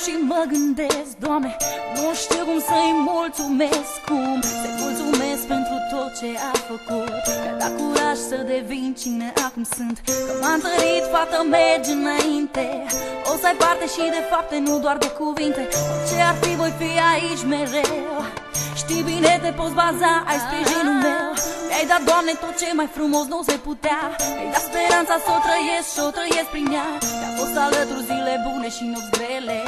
și mă gândesc, Doamne, nu știu cum să-i mulțumesc, cum să-i mulțumesc pentru tot ce a făcut. Mi-a dat curaj să devin cine acum sunt, că m-a întărit, fata merge înainte. O să ai parte și de fapte, nu doar de cuvinte. Orice ar fi, voi fi aici mereu. Știi bine, te poți baza, ai sprijinul meu. Mi-ai dat, Doamne, tot ce mai frumos nu se putea. Mi-ai dat speranța să o trăiesc și o trăiesc prin ea. Mi-a fost alături zile bune și nopți grele,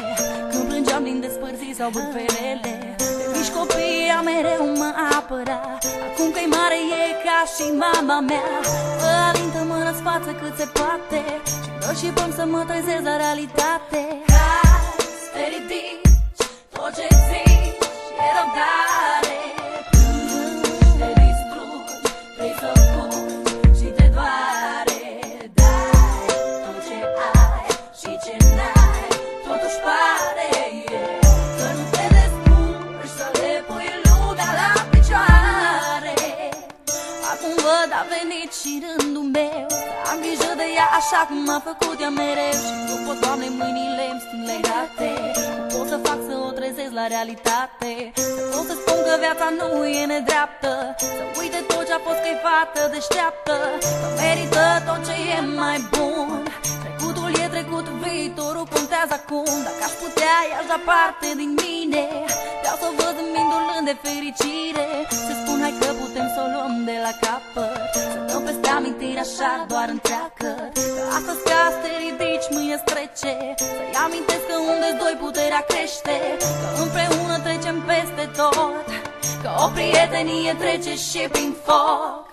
când plângeam din despărțiri sau bârferele. De mici copii ea mereu mă apăra. Acum că-i mare e ca și mama mea. Mă alintă-mă în față cât se poate și dă și băm să mă trezesc la realitate. Hai, să te ridici, tot ce zici e răbdare. Te distrugi, vrei să fugi și te doare. Dai tot ce ai și ce n-ai, totuși pare că nu te descurci să le pui lumea la picioare. Acum văd a venit și rândul meu să am grijă de ea așa cum m-a făcut ea mereu. Și nu pot, Doamne, mâinile îmi sting legate. Nu pot să fac să o trezesc la realitate. Să pot să spun că viața nu e nedreaptă, să uite tot ce-a fost, că-i fată deșteaptă, că merită tot ce e mai bun. Trecutul e trecut, viitorul contează acum. Dacă aș putea, i-aș da parte din mine. Vreau să o văd îmbindulând de fericire. Să spun, hai că putem să o luăm de la capăt, să dăm peste amintiri așa doar întreagă. Că astăzi ca să te ridici, mâine trece. Să-i amintesc că unde-s doi puterea crește, că împreună trecem peste tot, că o prietenie trece și prin foc.